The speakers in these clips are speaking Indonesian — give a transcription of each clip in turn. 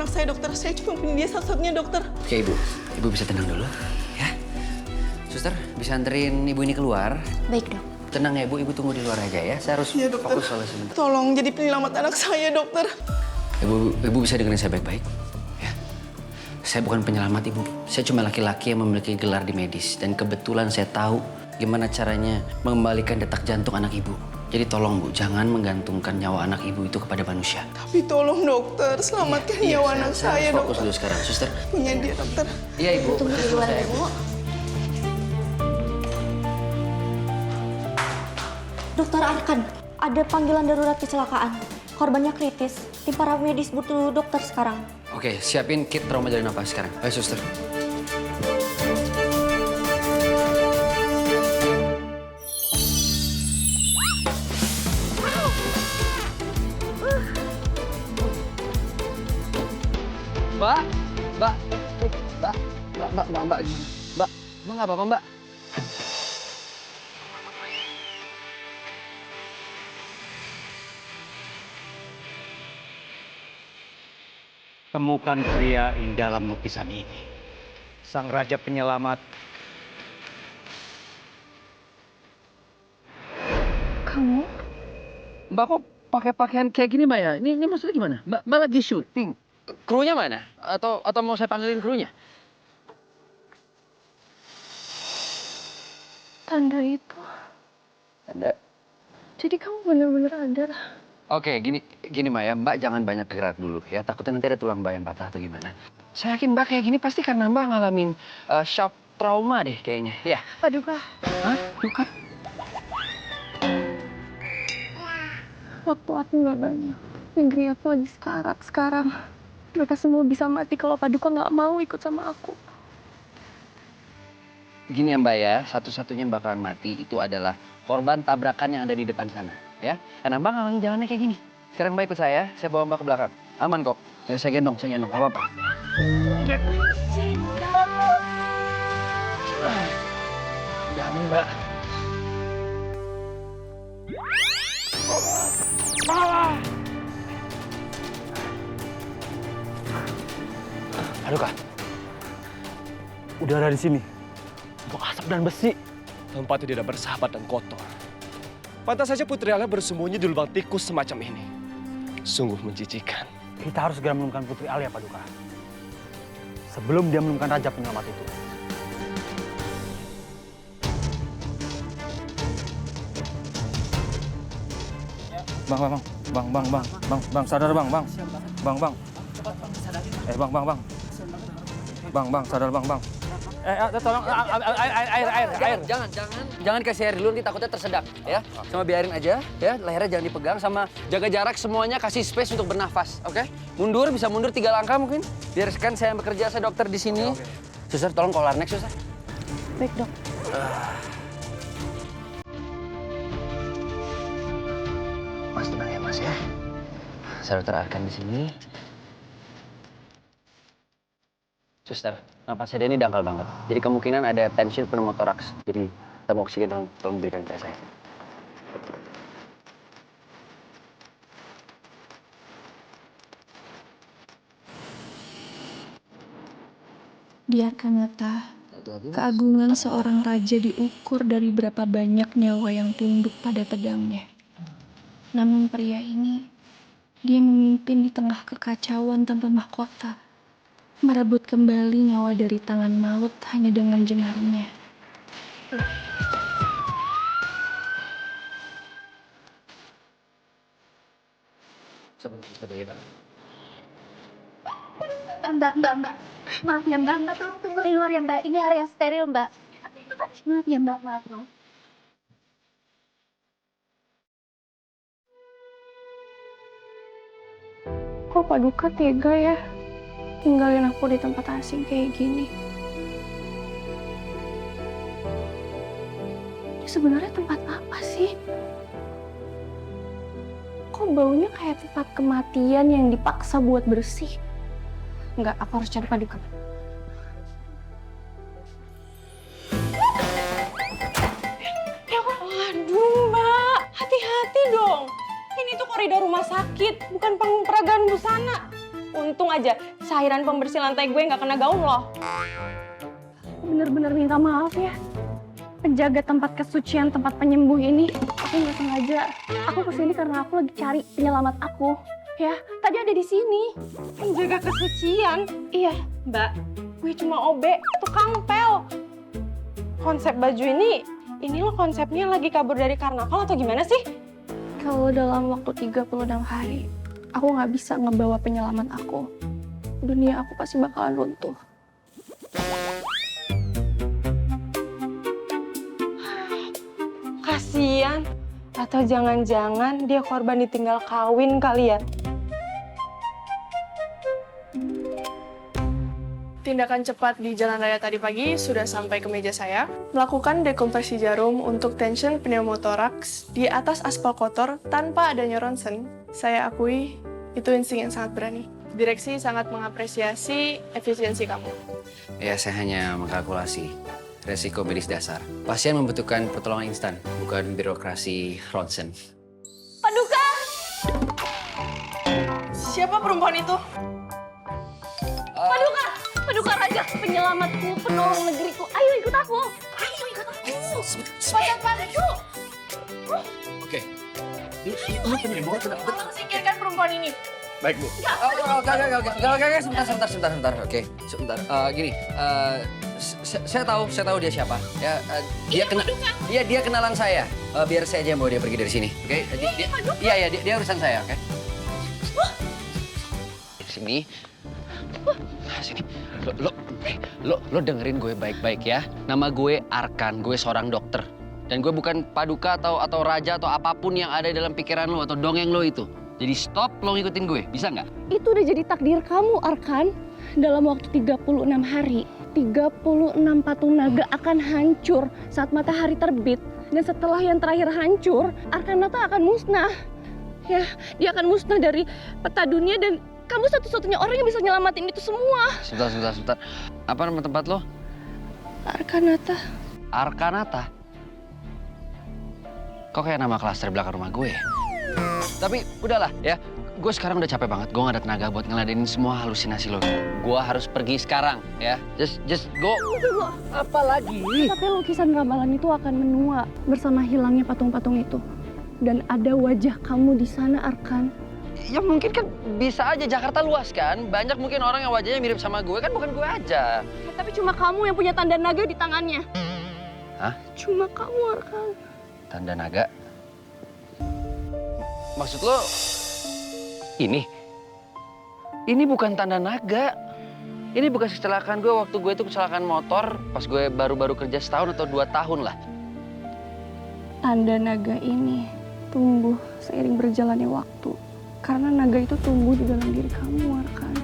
anak saya, dokter. Saya cuma punya dia satu-satunya, dokter. Oke, Ibu. Ibu bisa tenang dulu, ya. Suster, bisa anterin Ibu ini keluar? Baik, Dok. Tenang ya, Ibu tunggu di luar aja ya. Saya harus Iya, dokter. fokus soalnya sebentar. Tolong jadi penyelamat anak saya, dokter. Ibu bisa dengerin saya baik-baik, ya. Saya bukan penyelamat, Ibu. Saya cuma laki-laki yang memiliki gelar di medis. Dan kebetulan saya tahu gimana caranya mengembalikan detak jantung anak Ibu. Jadi tolong, Bu, jangan menggantungkan nyawa anak Ibu itu kepada manusia. Tapi tolong, dokter. Selamatkan nyawa anak saya, fokus dokter. dulu sekarang, Suster. Punya dia, dokter. Iya, Ibu. Tunggu di luar, Bu. Dokter Arkan, ada panggilan darurat kecelakaan. Korbannya kritis. Tim para medis butuh dokter sekarang. Oke, siapin kit trauma dari nafas sekarang. Ayo, Suster. Mbak, Mbak, Mbak nggak apa-apa, Mbak. Temukan pria di dalam lukisan ini. Sang Raja Penyelamat. Kamu? Mbak kok pakai pakaian kayak gini, Mbak ya? Ini maksudnya gimana? Mbak lagi syuting. Krunya mana? Atau mau saya panggilin krunya? Tanda itu. Tanda. Jadi kamu benar-benar ada. Oke, gini Mbak ya. Mbak jangan banyak gerak dulu ya. Takutnya nanti ada tulang Mbak yang patah atau gimana. Saya yakin Mbak kayak gini pasti karena Mbak ngalamin shock trauma deh kayaknya. Ya. Paduka, Hah? Duka? waktu aku nggak banyak. Negeri aku lagi sekarat sekarang. Mereka semua bisa mati kalau Paduka nggak mau ikut sama aku. Gini ya Mbak ya, satu-satunya yang bakalan mati itu adalah korban tabrakan yang ada di depan sana. Ya, karena Mbak ngalangin jalannya kayak gini. Sekarang Mbak ikut saya bawa Mbak ke belakang. Aman kok. Ya, saya gendong, nggak apa-apa. Udah aman Mbak. Aduh, Kak. Udara di sini. Bau asap dan besi. Tempatnya tidak bersahabat dan kotor. Pantas saja Putri Alia bersembunyi di lubang tikus semacam ini. Sungguh menjijikan. Kita harus segera menemukan Putri Alia, Paduka. Sebelum dia menemukan Raja Penyelamat itu. Bang, sadar bang. Bang. Bang, sadar bang. Tolong, air. Jangan kasih air dulu, nanti takutnya tersedak ya. Sama biarin aja ya, lehernya jangan dipegang, sama jaga jarak semuanya, kasih space untuk bernafas, oke? Mundur, bisa mundur 3 langkah mungkin. Biarkan saya yang bekerja, saya dokter di sini. Suster, tolong kolar next, Suster. Baik, Dok. Mas tenang ya Mas ya. Saya dokter Arkan di sini. Suster, napasnya dia ini dangkal banget. Jadi kemungkinan ada tension pneumotoraks. Jadi kita mau oksigen, tolong berikan ke saya. Biarkan nyata. Keagungan seorang raja diukur dari berapa banyak nyawa yang tunduk pada pedangnya. Namun pria ini, dia memimpin di tengah kekacauan tanpa mahkota. Merebut kembali nyawa dari tangan maut hanya dengan jengarnya. Sebentar ya, Pak. Mbak. Maaf ya, Mbak. Tunggu di luar ya, Mbak. Ini area steril, Mbak. Maaf ya, Mbak. Maaf. Kok Paduka tega ya? Tinggalin aku di tempat asing kayak gini. Ini sebenarnya tempat apa sih? Kok baunya kayak tempat kematian yang dipaksa buat bersih? Enggak, aku harus cari Paduka. Waduh, Mbak. Hati-hati dong. Ini tuh koridor rumah sakit, bukan panggung peragaan busana. Untung aja cairan pembersih lantai gue nggak kena gaun loh. Bener-bener minta maaf ya. Penjaga tempat kesucian, tempat penyembuh ini. Aku nggak sengaja. Aku kesini karena aku lagi cari penyelamat aku. Ya, tadi ada di sini. Penjaga kesucian? Iya, Mbak. Gue cuma OB, tukang pel. Konsep baju ini lo konsepnya lagi kabur dari karnaval atau gimana sih? Kalau dalam waktu 36 hari, aku nggak bisa ngebawa penyelamat aku. Dunia aku pasti bakalan runtuh. Kasian. Atau jangan-jangan dia korban ditinggal kawin kali ya? Tindakan cepat di jalan raya tadi pagi sudah sampai ke meja saya. Melakukan dekompresi jarum untuk tension pneumotoraks di atas aspal kotor tanpa adanya ronsen. Saya akui, itu insting yang sangat berani. Direksi sangat mengapresiasi efisiensi kamu. Ya, saya hanya mengkalkulasi resiko medis dasar. Pasien membutuhkan pertolongan instan, bukan birokrasi ronsen. Paduka! Siapa perempuan itu? Paduka! Paduka Raja, penyelamatku, penolong negeriku. Ayo ikut aku. Ayo ikut aku. Cepat, yuk. Oke. Tolong singkirkan perempuan ini. Baik, Bu. Sebentar. Oke, sebentar. Gini, saya tahu dia siapa. Ya, dia kenalan saya. Biar saya aja yang bawa dia pergi dari sini. Oke? Dia urusan saya. Oke? Sini. Sini. Lo dengerin gue baik-baik ya. Nama gue Arkan. Gue seorang dokter. Dan gue bukan Paduka atau raja atau apapun yang ada dalam pikiran lo atau dongeng lo itu. Jadi stop lo ngikutin gue, bisa nggak? Itu udah jadi takdir kamu, Arkan. Dalam waktu 36 hari, 36 patung naga akan hancur saat matahari terbit. Dan setelah yang terakhir hancur, Arkanata akan musnah. Ya, dia akan musnah dari peta dunia dan kamu satu-satunya orang yang bisa nyelamatin itu semua. Sebentar. Apa nama tempat lo? Arkanata. Arkanata? Kok kayak nama kelas dari belakang rumah gue ya? Tapi udahlah ya, gue sekarang udah capek banget. Gue gak ada tenaga buat ngeladenin semua halusinasi lo. Gue harus pergi sekarang ya. Just go. Tunggu. Apa lagi? Tapi lukisan ramalan itu akan menua bersama hilangnya patung-patung itu. Dan ada wajah kamu di sana, Arkan. Ya mungkin kan bisa aja, Jakarta luas kan. Banyak mungkin orang yang wajahnya mirip sama gue, kan bukan gue aja. Tapi cuma kamu yang punya tanda naga di tangannya. Hah? Cuma kamu, Arkan. Tanda naga? Maksud lo ini? Ini bukan tanda naga. Ini bukan kecelakaan gue waktu gue itu kecelakaan motor pas gue baru-baru kerja setahun atau 2 tahun lah. Tanda naga ini tumbuh seiring berjalannya waktu. Karena naga itu tumbuh di dalam diri kamu, Arkan.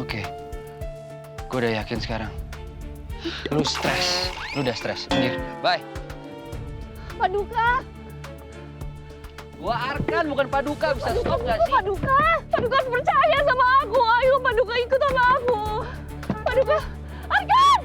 Oke. Gue udah yakin sekarang. Lu stres. Lu udah stres. Minggir. Bye. Paduka! Gua Arkan, bukan Paduka. Bisa stop gak sih? Paduka! Paduka percaya sama aku. Ayo, Paduka ikut sama aku. Paduka! Arkan!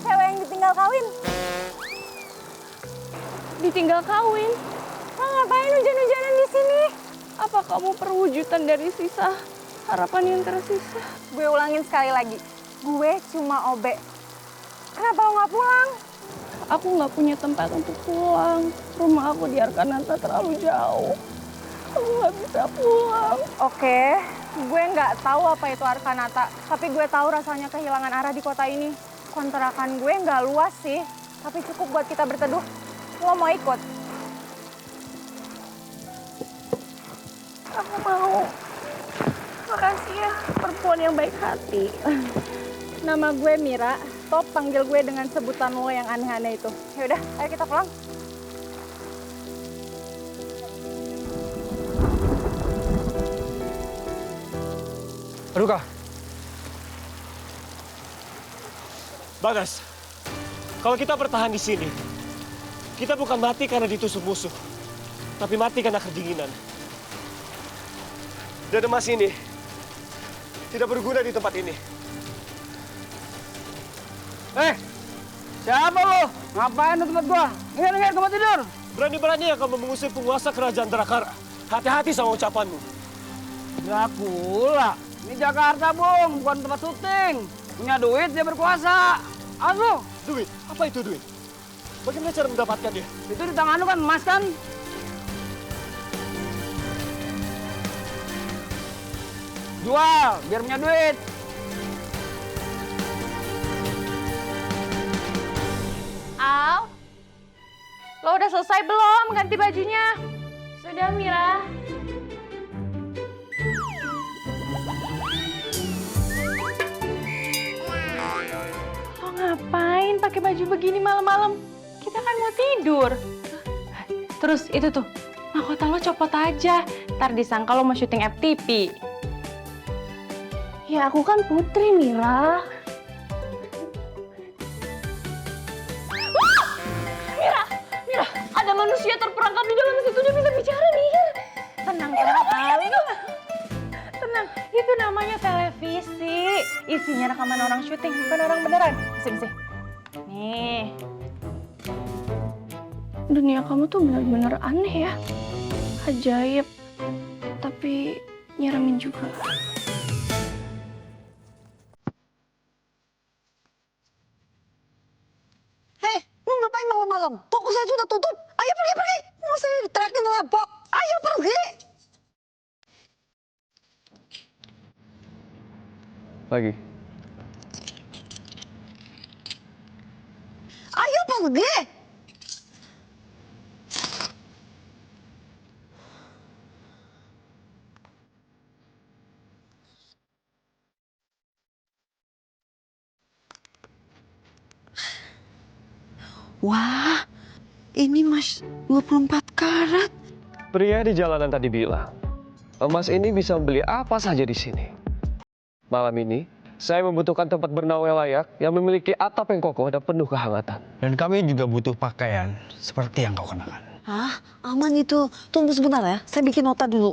Cewek yang ditinggal kawin. Ditinggal kawin? Lo ngapain hujan-hujanan di sini? Apa kamu perwujudan dari sisa harapan yang tersisa? Gue ulangin sekali lagi. Gue cuma OB. Kenapa lo nggak pulang? Aku nggak punya tempat untuk pulang. Rumah aku di Arkanata terlalu jauh. Aku nggak bisa pulang. Oke, gue nggak tahu apa itu Arkanata. Tapi gue tahu rasanya kehilangan arah di kota ini. Kontrakan gue nggak luas sih, tapi cukup buat kita berteduh. Lo mau ikut? Aku mau. Makasih ya, perempuan yang baik hati. Nama gue Mira. Stop panggil gue dengan sebutan lo yang aneh-aneh itu. Ya udah, ayo kita pulang. Aduh Kak, Bagas, kalau kita bertahan di sini, kita bukan mati karena ditusuk musuh, tapi mati karena kedinginan. Dan emas ini tidak berguna di tempat ini. siapa lo? Ngapain di tempat gua? Ingat, tempat tidur. Berani-berani yang kamu mengusir penguasa kerajaan Drakara. Hati-hati sama ucapanmu. Dracula. Ini Jakarta, Bung, bukan tempat syuting. Punya duit, dia berkuasa. Aduh, Duit? Apa itu duit? Bagaimana cara mendapatkannya? itu di tangan lu kan emas kan? Jual, biar punya duit. Al, lo udah selesai belum ganti bajunya? Sudah, Mira. Lo ngapain pakai baju begini malam-malam? Kita kan mau tidur. Terus itu tuh, mahkota lo copot aja. Ntar disangka lo mau syuting FTP. Ya aku kan putri, Mira. Mira, ada manusia terperangkap di dalam situ, dia bisa bicara nih. Tenang, tenang. Itu namanya televisi. Isinya rekaman orang syuting, bukan orang beneran. Sini. Nih. Dunia kamu tuh benar-benar aneh ya. Ajaib. Tapi nyeremin juga. Hei, mau ngapain malam-malam? Toko saya sudah tutup. Ayo pergi. Mau saya teriakin apa? Ayo pergi. Lagi. Ayo pergi. Wah, ini Mas 24 karat. Pria di jalanan tadi bilang, emas ini bisa membeli apa saja di sini. Malam ini, saya membutuhkan tempat bernaung yang layak, yang memiliki atap yang kokoh dan penuh kehangatan. Dan kami juga butuh pakaian seperti yang kau kenakan. Hah, aman itu. Tunggu sebentar ya, saya bikin nota dulu.